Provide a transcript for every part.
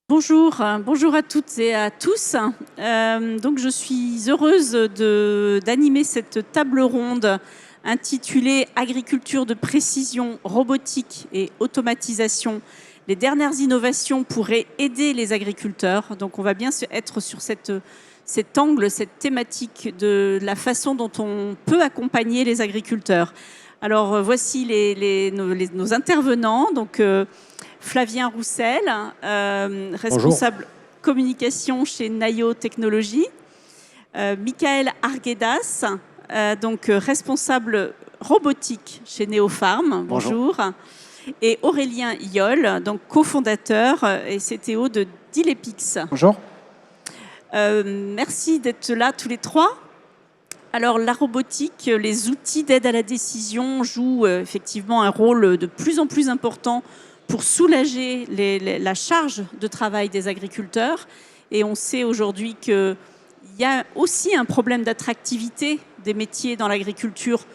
Bonjour, bonjour à toutes et à tous. Donc je suis heureuse d'animer cette table ronde intitulée Agriculture de précision, robotique et automatisation. Les dernières innovations pourraient aider les agriculteurs. Donc on va bien être sur cet angle, cette thématique de la façon dont on peut accompagner les agriculteurs. Alors voici nos intervenants. Donc Flavien Roussel, responsable communication chez Nayo Technologies. Michael Arguedas, responsable robotique chez Neopharm. Bonjour. Et Aurélien Yol, donc cofondateur et CTO de Dilepix. Bonjour. Merci d'être là tous les trois. Alors la robotique, les outils d'aide à la décision jouent effectivement un rôle de plus en plus important pour soulager la charge de travail des agriculteurs. Et on sait aujourd'hui qu'il y a aussi un problème d'attractivité des métiers dans l'agriculture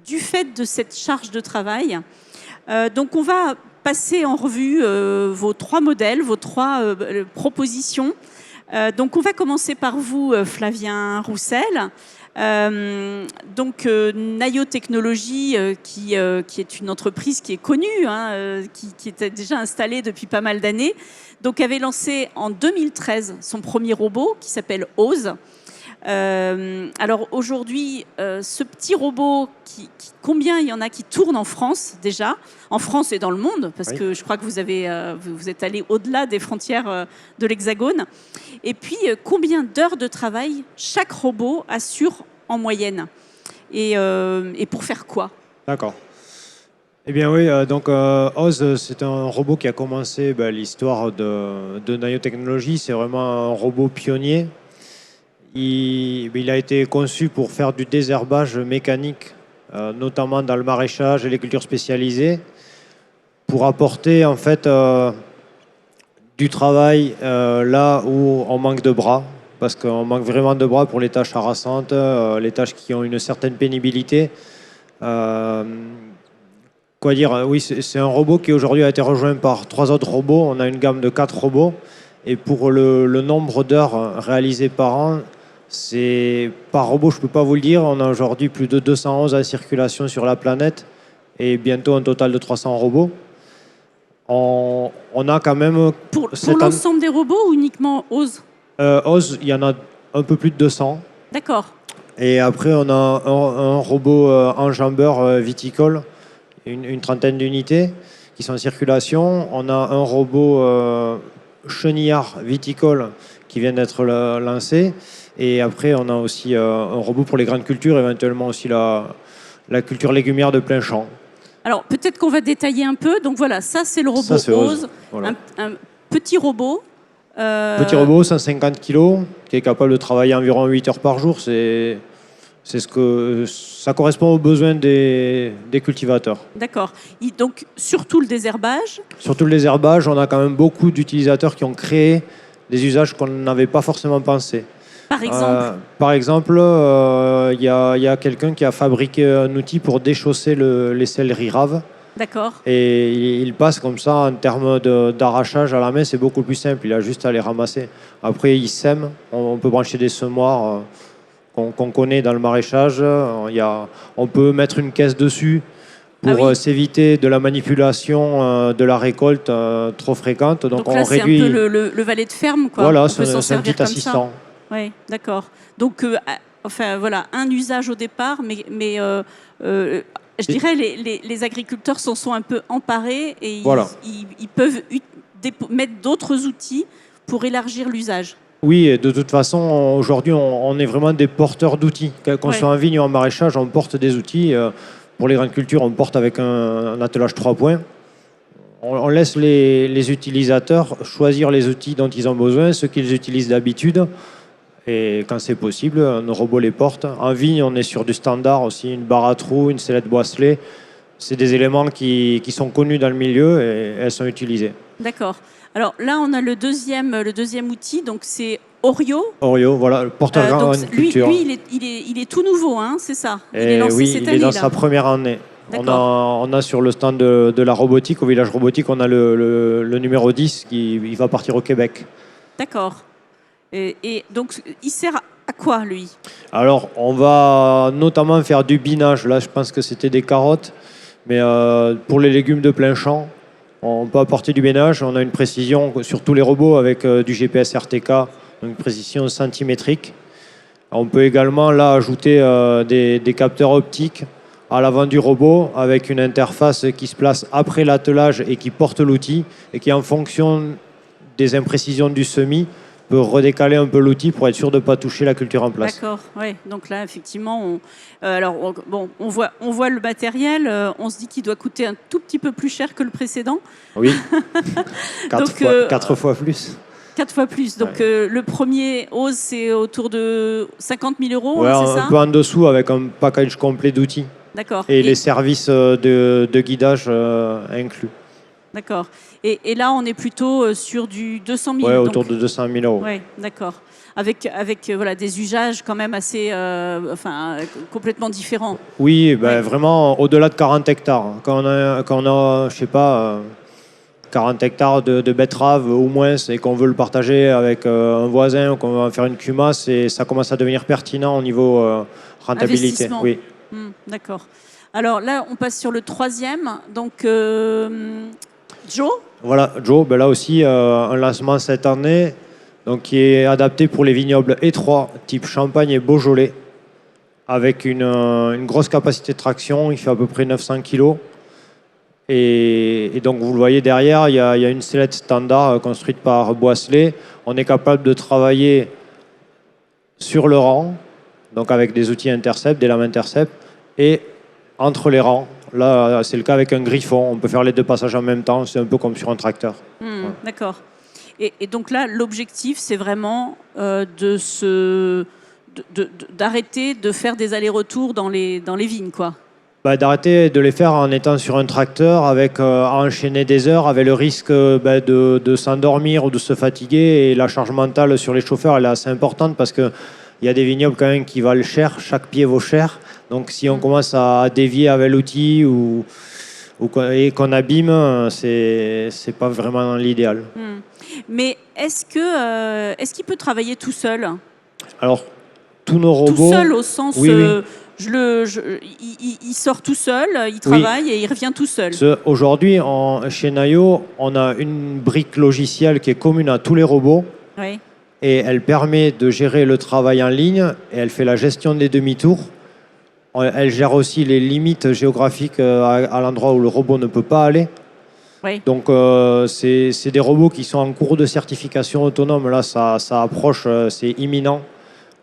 du fait de cette charge de travail. Donc on va passer en revue vos trois modèles, vos trois propositions. Donc on va commencer par vous, Flavien Roussel. Nayo Technologies, qui est une entreprise qui est connue, qui était déjà installée depuis pas mal d'années, donc avait lancé en 2013 son premier robot qui s'appelle OSE. Alors aujourd'hui, ce petit robot, combien il y en a qui tournent en France déjà, en France et dans le monde, parce que je crois que vous êtes allé au-delà des frontières de l'Hexagone. Et puis, combien d'heures de travail chaque robot assure en moyenne et pour faire quoi? D'accord. Eh bien oui, OSE, c'est un robot qui a commencé l'histoire de Nayo Technologies. C'est vraiment un robot pionnier. Il a été conçu pour faire du désherbage mécanique, notamment dans le maraîchage et les cultures spécialisées, pour apporter en fait du travail là où on manque de bras, parce qu'on manque vraiment de bras pour les tâches harassantes, les tâches qui ont une certaine pénibilité. Oui, c'est un robot qui aujourd'hui a été rejoint par 3 autres robots. On a une gamme de 4 robots, et pour le nombre d'heures réalisées par an, par robot, je ne peux pas vous le dire. On a aujourd'hui plus de 211 en circulation sur la planète et bientôt un total de 300 robots. On a quand même... Pour l'ensemble des robots ou uniquement OSE? OSE, il y en a un peu plus de 200. D'accord. Et après, on a un robot enjambeur viticole, une trentaine d'unités qui sont en circulation. On a un robot chenillard viticole qui vient d'être lancé. Et après, on a aussi un robot pour les grandes cultures, éventuellement aussi la culture légumière de plein champ. Alors, peut-être qu'on va détailler un peu. Donc voilà, ça, c'est le robot OSE. Voilà. Un petit robot. Petit robot, 150 kg, qui est capable de travailler environ 8 heures par jour. Ça correspond aux besoins des cultivateurs. D'accord. Donc, surtout le désherbage. Surtout le désherbage, on a quand même beaucoup d'utilisateurs qui ont créé des usages qu'on n'avait pas forcément pensé. Par exemple, il y a quelqu'un qui a fabriqué un outil pour déchausser les céleris raves. D'accord. Et il passe comme ça en termes d'arrachage à la main, c'est beaucoup plus simple. Il a juste à les ramasser. Après, il sème. On peut brancher des semoirs qu'on connaît dans le maraîchage. On peut mettre une caisse dessus pour s'éviter de la manipulation de la récolte trop fréquente. Donc là, on réduit. C'est un peu le valet de ferme, quoi. Voilà, c'est un petit assistant. Oui, d'accord. Donc, voilà, un usage au départ, mais je dirais les agriculteurs s'en sont un peu emparés et ils peuvent mettre d'autres outils pour élargir l'usage. Oui, et de toute façon, aujourd'hui, on est vraiment des porteurs d'outils. Qu'on soit en vigne ou en maraîchage, on porte des outils. Pour les grandes cultures, on porte avec un attelage 3 points. On laisse les utilisateurs choisir les outils dont ils ont besoin, ceux qu'ils utilisent d'habitude. Et quand c'est possible, nos robots les portent. En vigne, on est sur du standard aussi, une barre à trous, une sellette boisselée. C'est des éléments qui sont connus dans le milieu et elles sont utilisées. D'accord. Alors là, on a le deuxième outil, donc c'est Orio. Orio, voilà, le porteur grande culture. Lui, il est tout nouveau, hein, c'est ça? Il est lancé cette année. Il est dans sa première année. On a sur le stand de la robotique, au village robotique, on a le numéro 10 il va partir au Québec. D'accord. Et donc, il sert à quoi, lui? Alors, on va notamment faire du binage. Là, je pense que c'était des carottes. Mais pour les légumes de plein champ, on peut apporter du binage. On a une précision sur tous les robots avec du GPS RTK, donc une précision centimétrique. On peut également là ajouter des capteurs optiques à l'avant du robot avec une interface qui se place après l'attelage et qui porte l'outil et qui, en fonction des imprécisions du semis, peut redécaler un peu l'outil pour être sûr de ne pas toucher la culture en place. D'accord, oui. Donc là, effectivement, on voit le matériel, on se dit qu'il doit coûter un tout petit peu plus cher que le précédent. Oui, 4 fois plus. 4 fois plus. Donc le premier OSE, c'est autour de 50 000 euros, ouais, c'est ça? Un peu en dessous avec un package complet d'outils. D'accord. Et les services de guidage inclus. D'accord. Et là, on est plutôt sur du 200 000. Oui, autour de 200 000 euros. Oui, d'accord. Avec voilà, des usages quand même assez, complètement différents. Oui, vraiment au-delà de 40 hectares. Quand on a je sais pas, 40 hectares de betteraves ou moins et qu'on veut le partager avec un voisin ou qu'on va faire une cumasse, ça commence à devenir pertinent au niveau rentabilité. Oui. D'accord. Alors là, on passe sur le troisième. Donc, Joe. Voilà, Joe, là aussi, un lancement cette année donc, qui est adapté pour les vignobles étroits, type Champagne et Beaujolais, avec une grosse capacité de traction. Il fait à peu près 900 kg. Et donc, vous le voyez derrière, il y a une sellette standard construite par Boisselet. On est capable de travailler sur le rang, donc avec des outils intercept, des lames intercept, et entre les rangs. Là, c'est le cas avec un griffon. On peut faire les deux passages en même temps. C'est un peu comme sur un tracteur. Ouais. D'accord. Et donc là, l'objectif, c'est vraiment d'arrêter de faire des allers-retours dans les vignes, quoi. D'arrêter de les faire en étant sur un tracteur, avec à enchaîner des heures, avec le risque de s'endormir ou de se fatiguer. Et la charge mentale sur les chauffeurs, elle est assez importante parce qu'il y a des vignobles quand même qui valent cher. Chaque pied vaut cher. Donc si on commence à dévier avec l'outil et qu'on abîme, c'est pas vraiment l'idéal. Mais est-ce qu'il peut travailler tout seul? Alors, tous nos robots... Tout seul au sens... Oui, oui. Il sort tout seul, il travaille et il revient tout seul. Aujourd'hui, chez Nayo, on a une brique logicielle qui est commune à tous les robots. Oui. Et elle permet de gérer le travail en ligne et elle fait la gestion des demi-tours. Elle gère aussi les limites géographiques à l'endroit où le robot ne peut pas aller. Oui. Donc, c'est des robots qui sont en cours de certification autonome. Là, ça approche, c'est imminent.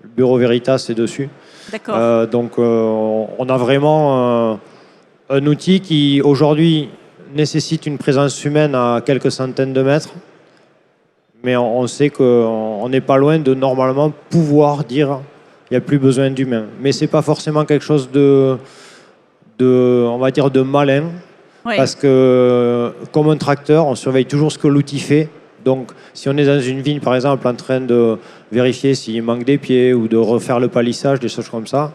Le Bureau Veritas est dessus. D'accord. Donc, on a vraiment un outil qui, aujourd'hui, nécessite une présence humaine à quelques centaines de mètres. Mais on sait qu'on n'est pas loin de, normalement, pouvoir dire il n'y a plus besoin d'humains. Mais ce n'est pas forcément quelque chose on va dire, de malin. Oui. Parce que, comme un tracteur, on surveille toujours ce que l'outil fait. Donc, si on est dans une vigne, par exemple, en train de vérifier s'il manque des pieds ou de refaire le palissage, des choses comme ça,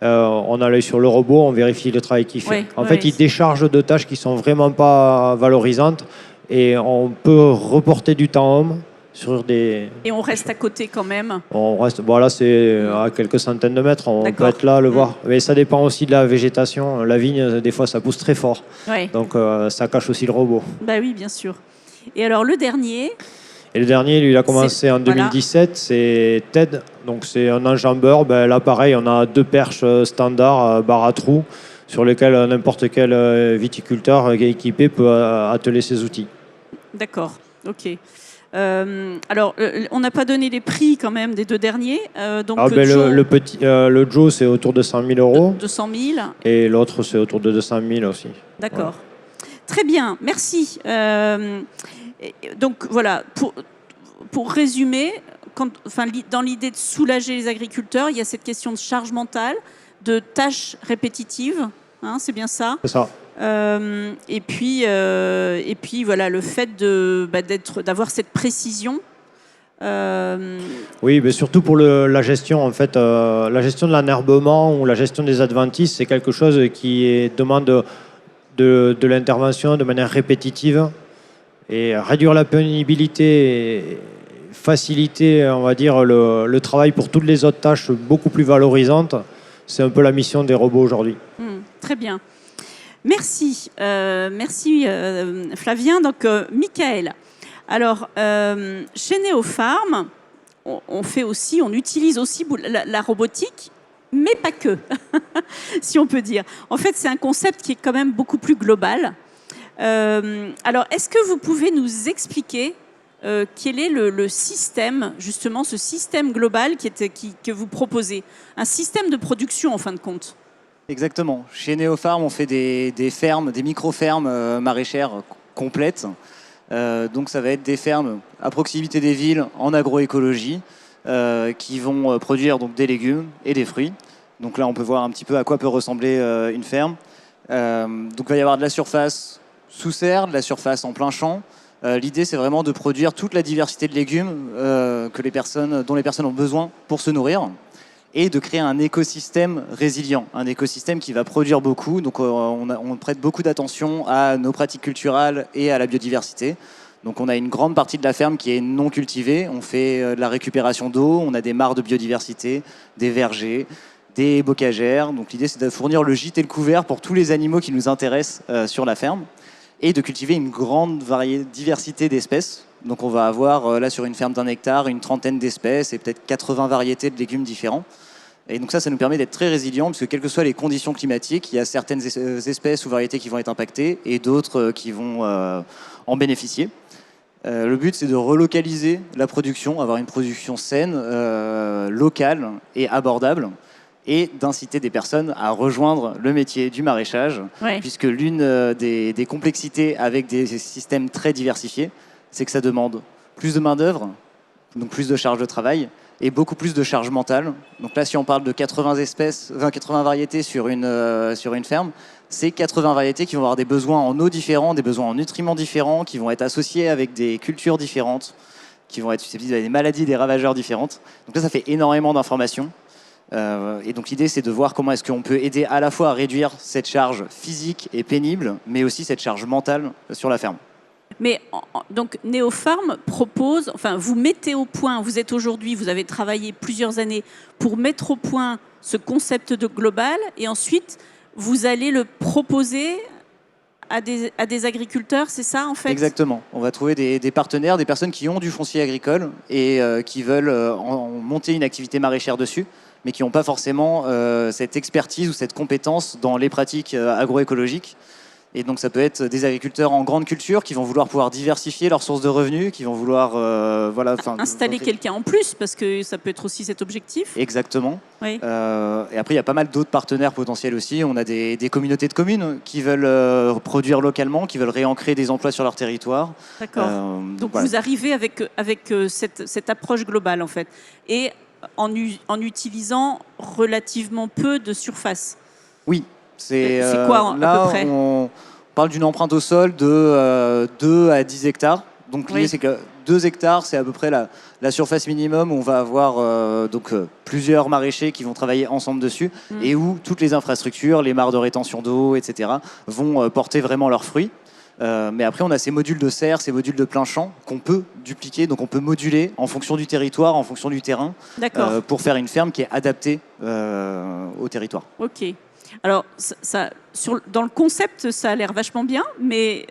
on a l'œil sur le robot, on vérifie le travail qu'il fait. En fait, il décharge de tâches qui ne sont vraiment pas valorisantes et on peut reporter du temps homme sur des... Et on reste à côté quand même. On reste, là, c'est à quelques centaines de mètres, on peut être là, le voir. Mais ça dépend aussi de la végétation. La vigne, des fois, ça pousse très fort. Donc, ça cache aussi le robot. Oui, bien sûr. Et alors, le dernier... Et le dernier, lui, il a commencé en 2017, c'est TED. Donc, c'est un enjambeur. Là, pareil, on a 2 perches standards, barre à trous, sur lesquelles n'importe quel viticulteur équipé peut atteler ses outils. D'accord, ok. Alors, on n'a pas donné les prix quand même des 2 derniers. Donc Joe, le Joe, c'est autour de 100 000 euros. 200 000. Et l'autre, c'est autour de 200 000 aussi. D'accord. Voilà. Très bien, merci. Donc voilà, pour résumer, dans l'idée de soulager les agriculteurs, il y a cette question de charge mentale, de tâches répétitives, hein, c'est bien ça? C'est ça. Et puis voilà, le fait d'avoir cette précision Oui, mais surtout pour la gestion, en fait, la gestion de l'enherbement ou la gestion des adventices, c'est quelque chose qui demande de l'intervention de manière répétitive et réduire la pénibilité et faciliter, on va dire, le travail pour toutes les autres tâches beaucoup plus valorisantes. C'est un peu la mission des robots aujourd'hui. Très bien. Merci. Merci Flavien. Donc, Michael. Alors, chez Neopharm, on utilise aussi la robotique, mais pas que, si on peut dire. En fait, c'est un concept qui est quand même beaucoup plus global. Alors, est-ce que vous pouvez nous expliquer quel est le système, justement, ce système global que vous proposez? Un système de production, en fin de compte. Exactement. Chez Neopharm, on fait des fermes, des micro-fermes maraîchères complètes. Donc ça va être des fermes à proximité des villes en agroécologie qui vont produire donc, des légumes et des fruits. Donc là, on peut voir un petit peu à quoi peut ressembler une ferme. Donc il va y avoir de la surface sous serre, de la surface en plein champ. L'idée, c'est vraiment de produire toute la diversité de légumes dont les personnes ont besoin pour se nourrir et de créer un écosystème résilient, un écosystème qui va produire beaucoup. Donc on prête beaucoup d'attention à nos pratiques culturelles et à la biodiversité. Donc on a une grande partie de la ferme qui est non cultivée. On fait de la récupération d'eau, on a des mares de biodiversité, des vergers, des bocagères. Donc l'idée, c'est de fournir le gîte et le couvert pour tous les animaux qui nous intéressent sur la ferme et de cultiver une grande diversité d'espèces. Donc on va avoir, là sur une ferme d'1 hectare, une trentaine d'espèces et peut-être 80 variétés de légumes différents. Et donc ça nous permet d'être très résilients, parce que quelles que soient les conditions climatiques, il y a certaines espèces ou variétés qui vont être impactées et d'autres qui vont en bénéficier. Le but, c'est de relocaliser la production, avoir une production saine, locale et abordable, et d'inciter des personnes à rejoindre le métier du maraîchage, puisque l'une des complexités avec des systèmes très diversifiés, c'est que ça demande plus de main-d'œuvre, donc plus de charge de travail, et beaucoup plus de charge mentale. Donc là, si on parle de 80 variétés sur une ferme, c'est 80 variétés qui vont avoir des besoins en eau différents, des besoins en nutriments différents, qui vont être associés avec des cultures différentes, qui vont être susceptibles à des maladies, des ravageurs différentes. Donc là, ça fait énormément d'informations. Et donc l'idée, c'est de voir comment est-ce qu'on peut aider à la fois à réduire cette charge physique et pénible, mais aussi cette charge mentale sur la ferme. Mais donc Neopharm propose, enfin vous mettez au point, vous avez travaillé plusieurs années pour mettre au point ce concept de global, et ensuite vous allez le proposer à des agriculteurs, c'est ça en fait? Exactement. On va trouver des partenaires, des personnes qui ont du foncier agricole et qui veulent monter une activité maraîchère dessus, mais qui n'ont pas forcément cette expertise ou cette compétence dans les pratiques agroécologiques. Et donc ça peut être des agriculteurs en grande culture qui vont vouloir pouvoir diversifier leurs sources de revenus, qui vont vouloir installer quelqu'un en plus, parce que ça peut être aussi cet objectif. Exactement. Oui. Et après, il y a pas mal d'autres partenaires potentiels aussi. On a des communautés de communes qui veulent produire localement, qui veulent réancrer des emplois sur leur territoire. D'accord. Donc voilà. Vous arrivez avec cette approche globale en fait, et en utilisant relativement peu de surface. Oui. C'est quoi là, à peu près? On parle d'une empreinte au sol de 2 à 10 hectares. Donc l'idée, c'est que 2 hectares, c'est à peu près la surface minimum où on va avoir plusieurs maraîchers qui vont travailler ensemble dessus et où toutes les infrastructures, les mares de rétention d'eau, etc., vont porter vraiment leurs fruits. Mais après, on a ces modules de serre, ces modules de plein champ qu'on peut dupliquer, donc on peut moduler en fonction du territoire, en fonction du terrain, pour faire une ferme qui est adaptée au territoire. Ok. Alors, dans le concept, ça a l'air vachement bien, mais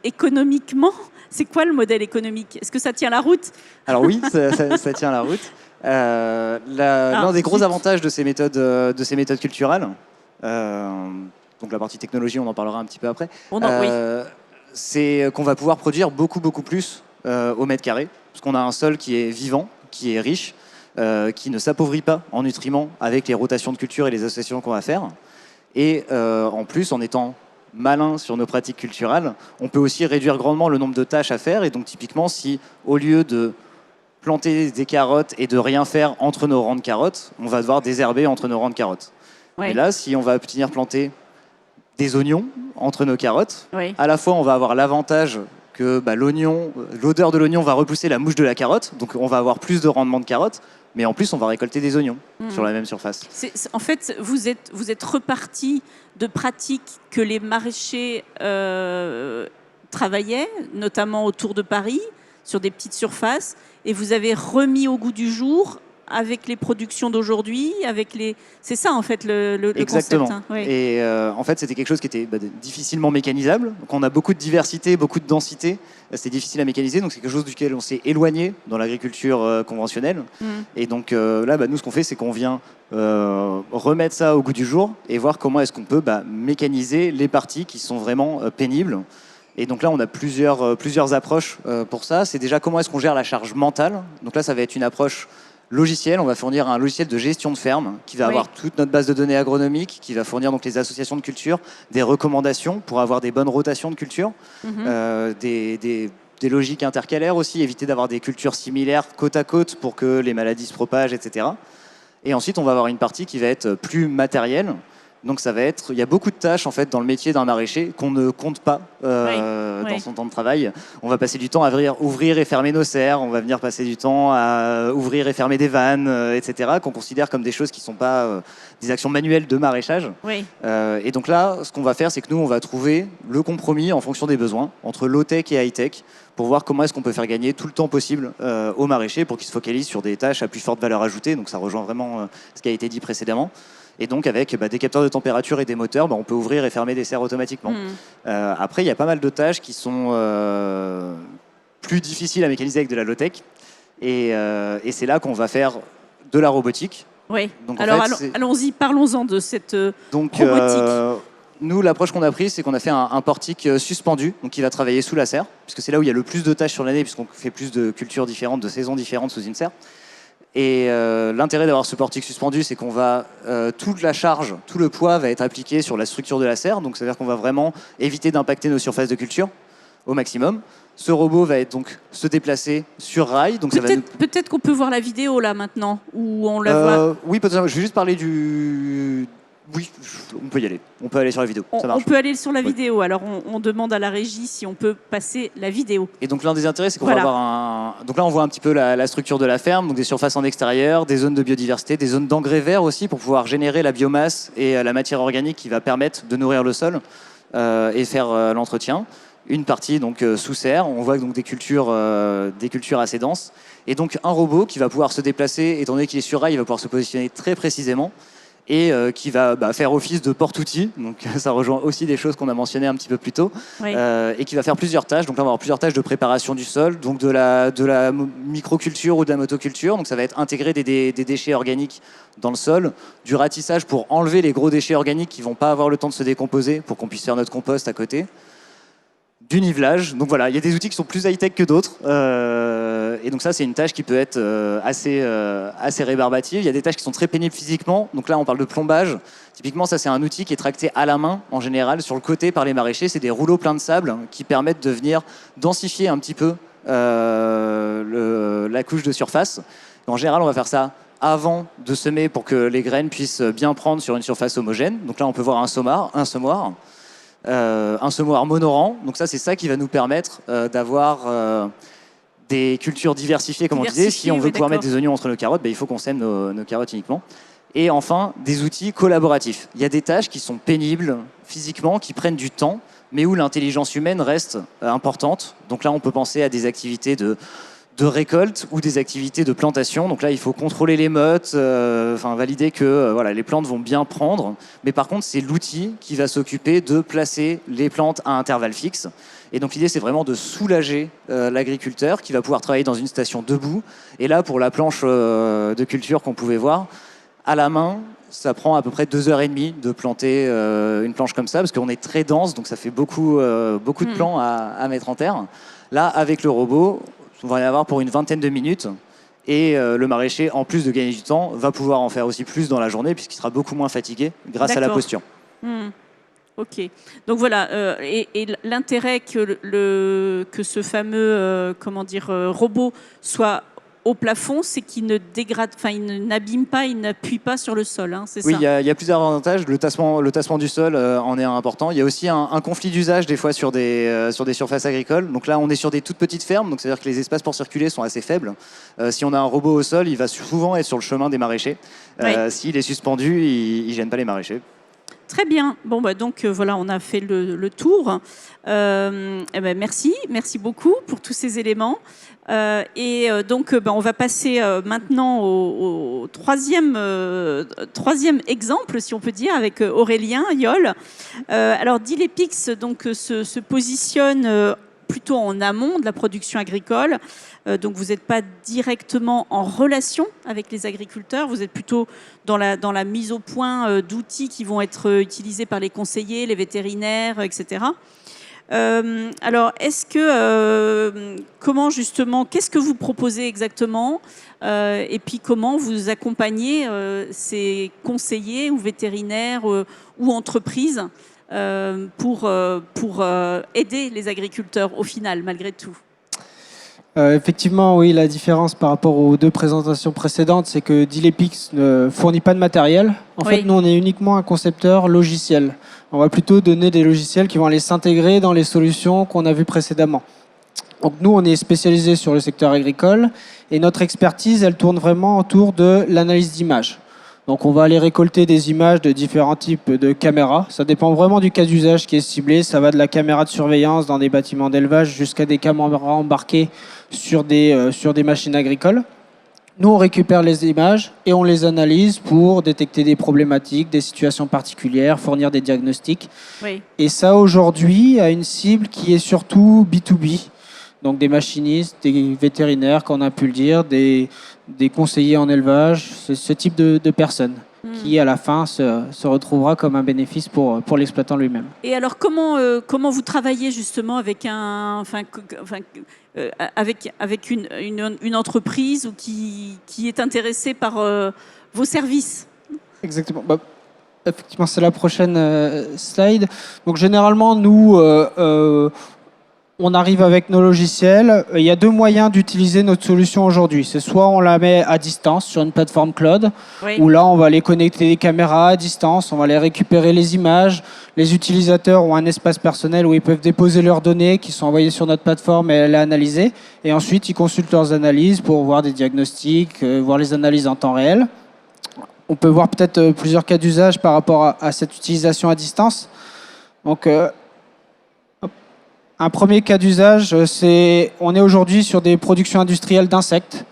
économiquement, c'est quoi le modèle économique? Est-ce que ça tient la route? Alors oui, ça tient la route. L'un des gros avantages de ces méthodes culturelles, donc la partie technologie, on en parlera un petit peu après, c'est qu'on va pouvoir produire beaucoup plus au mètre carré, parce qu'on a un sol qui est vivant, qui est riche, qui ne s'appauvrit pas en nutriments avec les rotations de culture et les associations qu'on va faire. Et en plus, en étant malin sur nos pratiques culturelles, on peut aussi réduire grandement le nombre de tâches à faire. Et donc typiquement, si au lieu de planter des carottes et de rien faire entre nos rangs de carottes, on va devoir désherber entre nos rangs de carottes. Et là, si on va venir planter des oignons entre nos carottes, à la fois on va avoir l'avantage que l'odeur de l'oignon va repousser la mouche de la carotte, donc on va avoir plus de rendement de carottes, mais en plus on va récolter des oignons sur la même surface. En fait, vous êtes reparti de pratiques que les maraîchers travaillaient, notamment autour de Paris, sur des petites surfaces, et vous avez remis au goût du jour avec les productions d'aujourd'hui, c'est ça en fait le Exactement. concept. Hein. Oui. Et en fait, c'était quelque chose qui était difficilement mécanisable. Donc, on a beaucoup de diversité, beaucoup de densité. C'est difficile à mécaniser, donc c'est quelque chose duquel on s'est éloigné dans l'agriculture conventionnelle. Et donc là, nous, ce qu'on fait, c'est qu'on vient remettre ça au goût du jour et voir comment est-ce qu'on peut mécaniser les parties qui sont vraiment pénibles. Et donc là, on a plusieurs approches pour ça. C'est déjà comment est-ce qu'on gère la charge mentale. Donc là, ça va être une approche logiciel. On va fournir un logiciel de gestion de ferme qui va avoir toute notre base de données agronomique, qui va fournir donc les associations de culture, des recommandations pour avoir des bonnes rotations de culture, des logiques intercalaires aussi, éviter d'avoir des cultures similaires côte à côte pour que les maladies se propagent, etc. Et ensuite, on va avoir une partie qui va être plus matérielle. Donc il y a beaucoup de tâches en fait dans le métier d'un maraîcher qu'on ne compte pas dans son temps de travail. On va passer du temps à ouvrir et fermer nos serres, on va venir passer du temps à ouvrir et fermer des vannes, etc. qu'on considère comme des choses qui ne sont pas des actions manuelles de maraîchage. Et donc là, ce qu'on va faire, c'est que nous, on va trouver le compromis en fonction des besoins entre low-tech et high-tech pour voir comment est-ce qu'on peut faire gagner tout le temps possible aux maraîchers pour qu'ils se focalisent sur des tâches à plus forte valeur ajoutée. Donc ça rejoint vraiment ce qui a été dit précédemment. Et donc, avec des capteurs de température et des moteurs, on peut ouvrir et fermer des serres automatiquement. Après, il y a pas mal de tâches qui sont plus difficiles à mécaniser avec de la low-tech. Et c'est là qu'on va faire de la robotique. Oui. Donc, alors, allons-y, parlons-en de cette robotique. Nous, l'approche qu'on a prise, c'est qu'on a fait un portique suspendu, donc qui va travailler sous la serre, puisque c'est là où il y a le plus de tâches sur l'année, puisqu'on fait plus de cultures différentes, de saisons différentes sous une serre. Et l'intérêt d'avoir ce portique suspendu, c'est qu'on va toute la charge, tout le poids va être appliqué sur la structure de la serre. Donc, c'est-à-dire qu'on va vraiment éviter d'impacter nos surfaces de culture au maximum. Ce robot va donc se déplacer sur rail. Donc peut-être qu'on peut voir la vidéo là maintenant, où on la voit. Oui, peut-être. Je vais juste parler du. Oui, on peut y aller. On peut aller sur la vidéo. Ça marche. On peut aller sur la vidéo. Alors, on demande à la régie si on peut passer la vidéo. Et donc, l'un des intérêts, c'est qu'on va avoir un... Donc là, on voit un petit peu la structure de la ferme, donc des surfaces en extérieur, des zones de biodiversité, des zones d'engrais verts aussi pour pouvoir générer la biomasse et la matière organique qui va permettre de nourrir le sol et faire l'entretien. Une partie donc sous serre. On voit donc des cultures assez denses. Et donc, un robot qui va pouvoir se déplacer, étant donné qu'il est sur rail, il va pouvoir se positionner très précisément. Et qui va faire office de porte-outil, donc ça rejoint aussi des choses qu'on a mentionnées un petit peu plus tôt, et qui va faire plusieurs tâches. Donc là, on va avoir plusieurs tâches de préparation du sol, donc de la microculture ou de la motoculture. Donc ça va être intégrer des déchets organiques dans le sol, du ratissage pour enlever les gros déchets organiques qui ne vont pas avoir le temps de se décomposer pour qu'on puisse faire notre compost à côté. Du nivelage. Donc voilà, il y a des outils qui sont plus high-tech que d'autres. Et donc ça, c'est une tâche qui peut être assez rébarbative. Il y a des tâches qui sont très pénibles physiquement. Donc là, on parle de plombage. Typiquement, ça, c'est un outil qui est tracté à la main, en général, sur le côté par les maraîchers. C'est des rouleaux pleins de sable qui permettent de venir densifier un petit peu la couche de surface. En général, on va faire ça avant de semer pour que les graines puissent bien prendre sur une surface homogène. Donc là, on peut voir un semoir monorang. Donc ça, c'est ça qui va nous permettre d'avoir des cultures diversifiées, comme on disait. Si on veut pouvoir mettre des oignons entre nos carottes, il faut qu'on sème nos carottes uniquement. Et enfin, des outils collaboratifs. Il y a des tâches qui sont pénibles physiquement, qui prennent du temps, mais où l'intelligence humaine reste importante. Donc là, on peut penser à des activités de récolte ou des activités de plantation. Donc là, il faut contrôler les mottes, valider que les plantes vont bien prendre. Mais par contre, c'est l'outil qui va s'occuper de placer les plantes à intervalles fixes. Et donc l'idée, c'est vraiment de soulager l'agriculteur qui va pouvoir travailler dans une station debout. Et là, pour la planche de culture qu'on pouvait voir, à la main, ça prend à peu près 2h30 de planter une planche comme ça, parce qu'on est très dense, donc ça fait beaucoup de plants à mettre en terre. Là, avec le robot, on va y avoir pour une vingtaine de minutes. Et le maraîcher, en plus de gagner du temps, va pouvoir en faire aussi plus dans la journée, puisqu'il sera beaucoup moins fatigué grâce à la posture. Ok. Donc voilà, et l'intérêt que ce fameux robot soit au plafond, c'est qu'il ne dégrade, enfin, il n'abîme pas, il n'appuie pas sur le sol. Hein, c'est Oui, ça. il y a plusieurs avantages. Le tassement du sol en est un important. Il y a aussi un conflit d'usage des fois sur des surfaces agricoles. Donc là, on est sur des toutes petites fermes, donc c'est-à-dire que les espaces pour circuler sont assez faibles. Si on a un robot au sol, il va souvent être sur le chemin des maraîchers. Oui. S'il est suspendu, il gêne pas les maraîchers. Très bien. Bon, bah, donc voilà, on a fait le tour. Eh ben, merci beaucoup pour tous ces éléments. Donc, on va passer maintenant au troisième exemple, si on peut dire, avec Aurélien Yoll. Alors, Dilepix donc se positionne plutôt en amont de la production agricole. Donc vous n'êtes pas directement en relation avec les agriculteurs, vous êtes plutôt dans la mise au point d'outils qui vont être utilisés par les conseillers, les vétérinaires, etc. Alors, comment justement, qu'est-ce que vous proposez exactement et puis comment vous accompagnez ces conseillers ou vétérinaires ou entreprises pour aider les agriculteurs au final, malgré tout? Effectivement, oui, la différence par rapport aux deux présentations précédentes, c'est que Dilepix ne fournit pas de matériel. En fait, nous, on est uniquement un concepteur logiciel. On va plutôt donner des logiciels qui vont aller s'intégrer dans les solutions qu'on a vues précédemment. Donc nous, on est spécialisé sur le secteur agricole et notre expertise, elle tourne vraiment autour de l'analyse d'images. Donc on va aller récolter des images de différents types de caméras. Ça dépend vraiment du cas d'usage qui est ciblé. Ça va de la caméra de surveillance dans des bâtiments d'élevage jusqu'à des caméras embarquées sur des machines agricoles. Nous, on récupère les images et on les analyse pour détecter des problématiques, des situations particulières, fournir des diagnostics. Oui. Et ça, aujourd'hui, a une cible qui est surtout B2B. Donc des machinistes, des vétérinaires, comme on a pu le dire, des conseillers en élevage, ce type de personnes qui, à la fin, se retrouvera comme un bénéfice pour l'exploitant lui-même. Et alors, comment vous travaillez justement avec avec une entreprise ou qui est intéressée par vos services? Exactement. Effectivement, c'est la prochaine slide. Donc généralement, nous, on arrive avec nos logiciels. Il y a deux moyens d'utiliser notre solution aujourd'hui. C'est soit on la met à distance sur une plateforme cloud, où là on va aller connecter des caméras à distance, on va aller récupérer les images. Les utilisateurs ont un espace personnel où ils peuvent déposer leurs données qui sont envoyées sur notre plateforme et les analyser. Et ensuite, ils consultent leurs analyses pour voir des diagnostics, voir les analyses en temps réel. On peut voir peut-être plusieurs cas d'usage par rapport à cette utilisation à distance. Donc, un premier cas d'usage, on est aujourd'hui sur des productions industrielles d'insectes.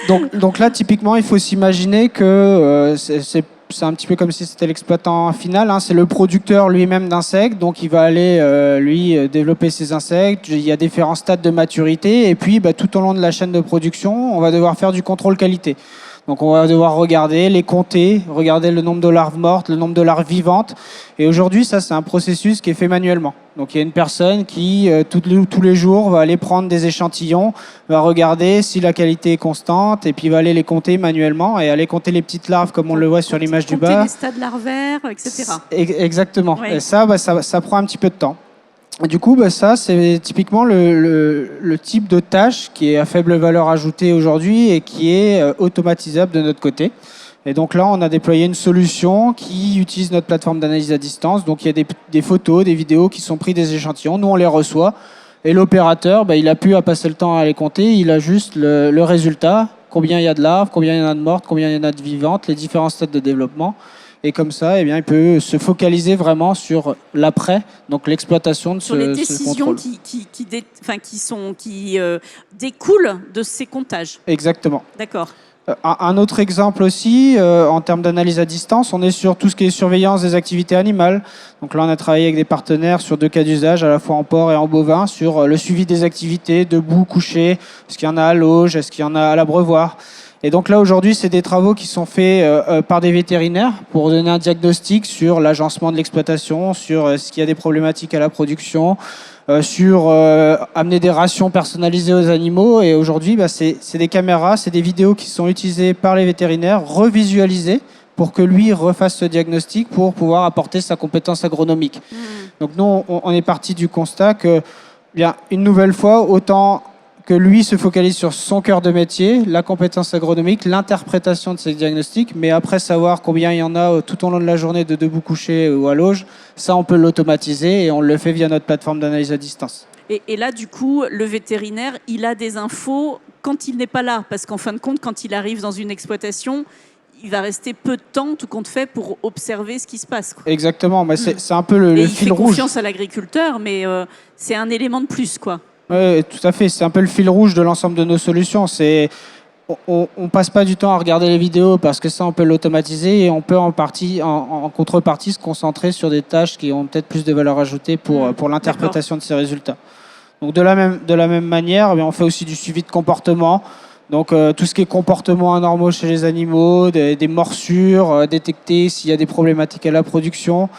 Donc là, typiquement, il faut s'imaginer que c'est un petit peu comme si c'était l'exploitant final. Hein, c'est le producteur lui-même d'insectes, donc il va aller développer ses insectes. Il y a différents stades de maturité, et puis tout au long de la chaîne de production, on va devoir faire du contrôle qualité. Donc on va devoir regarder, les compter, regarder le nombre de larves mortes, le nombre de larves vivantes. Et aujourd'hui, ça, c'est un processus qui est fait manuellement. Donc il y a une personne qui, tous les jours, va aller prendre des échantillons, va regarder si la qualité est constante, et puis va aller les compter manuellement, et aller compter les petites larves, comme on le voit sur l'image du bas. Compter les stades larvaires, etc. Exactement. Ouais. Et ça prend un petit peu de temps. Du coup, ça, c'est typiquement le type de tâche qui est à faible valeur ajoutée aujourd'hui et qui est automatisable de notre côté. Et donc là, on a déployé une solution qui utilise notre plateforme d'analyse à distance. Donc il y a des photos, des vidéos qui sont prises des échantillons. Nous, on les reçoit. Et l'opérateur, il n'a plus à passer le temps à les compter. Il a juste le résultat, combien il y a de larves, combien il y en a de mortes, combien il y en a de vivantes, les différents stades de développement. Et comme ça, il peut se focaliser vraiment sur l'après, donc l'exploitation de ce contrôle. Sur les décisions qui découlent de ces comptages. Exactement. D'accord. Un autre exemple aussi, en termes d'analyse à distance, on est sur tout ce qui est surveillance des activités animales. Donc là, on a travaillé avec des partenaires sur deux cas d'usage, à la fois en porc et en bovin, sur le suivi des activités, debout, couché, est-ce qu'il y en a à l'auge, est-ce qu'il y en a à l'abreuvoir. Et donc là, aujourd'hui, c'est des travaux qui sont faits par des vétérinaires pour donner un diagnostic sur l'agencement de l'exploitation, sur est-ce qu'il y a des problématiques à la production, sur amener des rations personnalisées aux animaux. Et aujourd'hui, c'est des caméras, c'est des vidéos qui sont utilisées par les vétérinaires, revisualisées pour que lui refasse ce diagnostic pour pouvoir apporter sa compétence agronomique. Donc nous, on est parti du constat que, bien, une nouvelle fois, autant que lui se focalise sur son cœur de métier, la compétence agronomique, l'interprétation de ses diagnostics, mais après savoir combien il y en a tout au long de la journée de debout couché ou à l'auge, ça on peut l'automatiser et on le fait via notre plateforme d'analyse à distance. Et là, du coup, le vétérinaire, il a des infos quand il n'est pas là, parce qu'en fin de compte, quand il arrive dans une exploitation, il va rester peu de temps, tout compte fait, pour observer ce qui se passe, quoi. Exactement, mais c'est un peu le fil rouge. Il fait confiance à l'agriculteur, mais c'est un élément de plus, quoi. Oui, tout à fait. C'est un peu le fil rouge de l'ensemble de nos solutions. On passe pas du temps à regarder les vidéos parce que ça, on peut l'automatiser et on peut en contrepartie se concentrer sur des tâches qui ont peut-être plus de valeur ajoutée pour l'interprétation de ces résultats. Donc de la même manière, on fait aussi du suivi de comportement. Donc tout ce qui est comportement anormaux chez les animaux, des morsures, détecter s'il y a des problématiques à la production.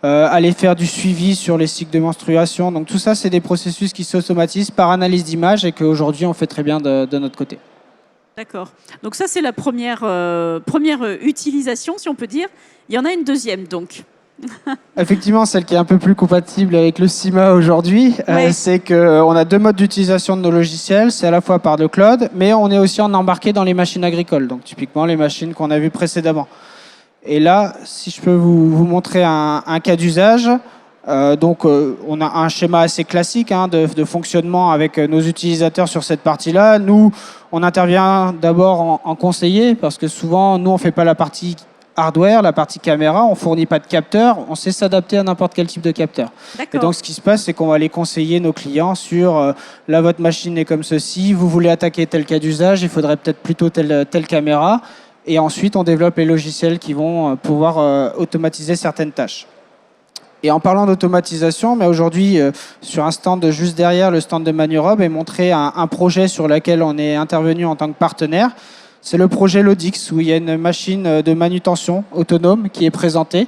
Aller faire du suivi sur les cycles de menstruation. Donc tout ça, c'est des processus qui s'automatisent par analyse d'image et qu'aujourd'hui, on fait très bien de notre côté. D'accord. Donc ça, c'est la première utilisation, si on peut dire. Il y en a une deuxième, donc. Effectivement, celle qui est un peu plus compatible avec le CIMA aujourd'hui, Ouais. c'est qu'on a 2 modes d'utilisation de nos logiciels. C'est à la fois par le cloud, mais on est aussi en embarqué dans les machines agricoles. Donc typiquement, les machines qu'on a vues précédemment. Et là, si je peux vous montrer un cas d'usage, on a un schéma assez classique de fonctionnement avec nos utilisateurs sur cette partie-là. Nous, on intervient d'abord en conseiller parce que souvent, nous, on ne fait pas la partie hardware, la partie caméra, on ne fournit pas de capteur, on sait s'adapter à n'importe quel type de capteur. Et donc, ce qui se passe, c'est qu'on va aller conseiller nos clients sur là, votre machine est comme ceci, vous voulez attaquer tel cas d'usage, il faudrait peut-être plutôt telle caméra. Et ensuite, on développe les logiciels qui vont pouvoir automatiser certaines tâches. Et en parlant d'automatisation, mais aujourd'hui, sur un stand juste derrière le stand de Manurob, est montré un projet sur lequel on est intervenu en tant que partenaire. C'est le projet Lodix, où il y a une machine de manutention autonome qui est présentée.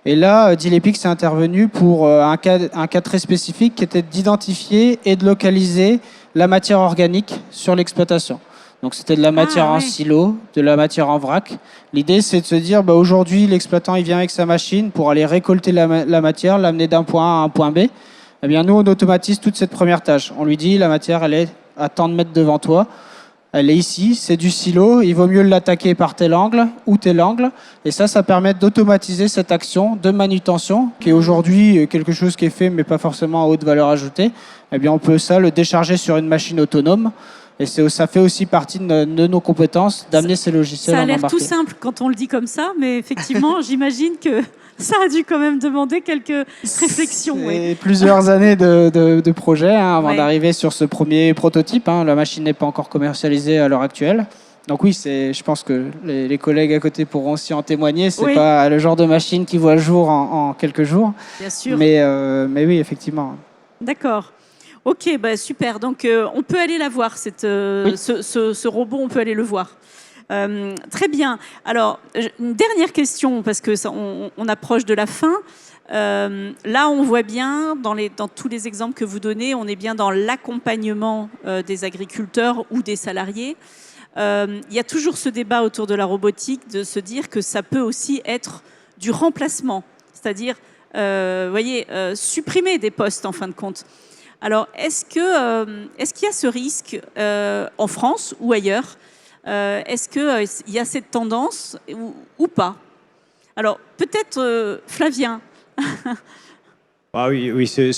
Et là, Dilepix est intervenu pour un cas très spécifique qui était d'identifier et de localiser la matière organique sur l'exploitation. Donc c'était de la matière en silo, de la matière en vrac. L'idée, c'est de se dire, aujourd'hui, l'exploitant il vient avec sa machine pour aller récolter la matière, l'amener d'un point A à un point B. Eh bien, nous, on automatise toute cette première tâche. On lui dit, la matière, elle est à tant de mètres devant toi. Elle est ici, c'est du silo. Il vaut mieux l'attaquer par tel angle ou tel angle. Et ça permet d'automatiser cette action de manutention, qui est aujourd'hui quelque chose qui est fait, mais pas forcément à haute valeur ajoutée. Eh bien, on peut le décharger sur une machine autonome. Et ça fait aussi partie de nos compétences d'amener ces logiciels en embarqué. Ça a l'air tout simple quand on le dit comme ça, mais effectivement, j'imagine que ça a dû quand même demander quelques réflexions. C'est plusieurs années de projet avant d'arriver sur ce premier prototype. La machine n'est pas encore commercialisée à l'heure actuelle. Donc oui, je pense que les collègues à côté pourront aussi en témoigner. C'est pas le genre de machine qui voit le jour en quelques jours. Bien sûr. Mais oui, effectivement. D'accord. Ok, super. Donc, on peut aller la voir, ce robot, on peut aller le voir. Très bien. Alors, une dernière question, parce que on approche de la fin. Là, on voit bien, dans tous les exemples que vous donnez, on est bien dans l'accompagnement des agriculteurs ou des salariés. Il y a toujours ce débat autour de la robotique, de se dire que ça peut aussi être du remplacement, c'est-à-dire, supprimer des postes, en fin de compte. Alors, est-ce qu'il y a ce risque en France ou ailleurs? Est-ce qu'il y a cette tendance ou pas? Alors, peut-être Flavien. Oui, c'est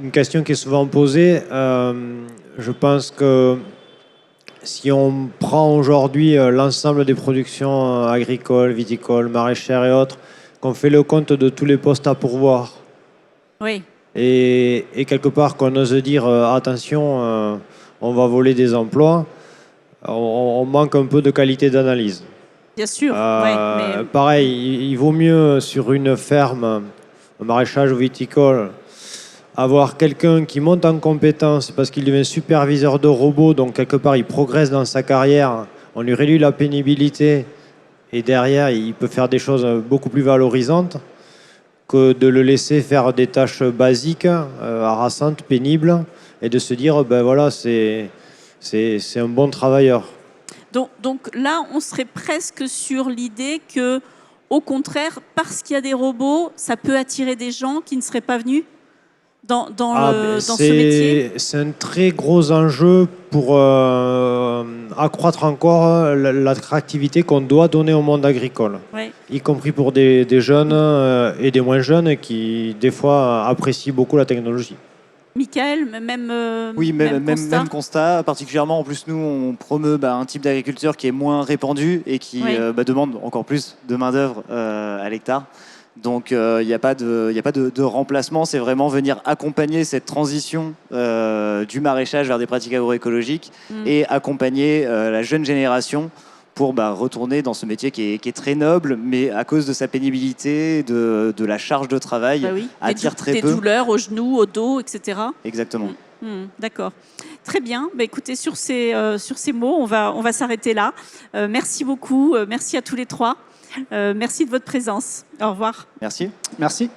une question qui est souvent posée. Je pense que si on prend aujourd'hui l'ensemble des productions agricoles, viticoles, maraîchères et autres, qu'on fait le compte de tous les postes à pourvoir, oui. Et quelque part qu'on ose dire attention, on va voler des emplois, on manque un peu de qualité d'analyse. Bien sûr. Mais... Pareil, il vaut mieux sur une ferme, un maraîchage ou viticole, avoir quelqu'un qui monte en compétence parce qu'il devient superviseur de robots, donc quelque part il progresse dans sa carrière, on lui réduit la pénibilité et derrière il peut faire des choses beaucoup plus valorisantes, que de le laisser faire des tâches basiques, harassantes, pénibles, et de se dire, c'est un bon travailleur. Donc là, on serait presque sur l'idée que, au contraire, parce qu'il y a des robots, ça peut attirer des gens qui ne seraient pas venus? dans ce métier? C'est un très gros enjeu pour accroître encore l'attractivité qu'on doit donner au monde agricole, y compris pour des jeunes et des moins jeunes qui, des fois, apprécient beaucoup la technologie. Michael, même constat. Particulièrement, en plus, nous, on promeut un type d'agriculture qui est moins répandu et qui demande encore plus de main-d'œuvre à l'hectare. Donc, il n'y a pas de remplacement. C'est vraiment venir accompagner cette transition du maraîchage vers des pratiques agroécologiques et accompagner la jeune génération pour retourner dans ce métier qui est très noble, mais à cause de sa pénibilité, de la charge de travail, attire très peu. Des douleurs aux genoux, au dos, etc. Exactement. D'accord. Très bien. Écoutez, sur ces mots, on va s'arrêter là. Merci beaucoup. Merci à tous les trois. Merci de votre présence. Au revoir. Merci. Merci.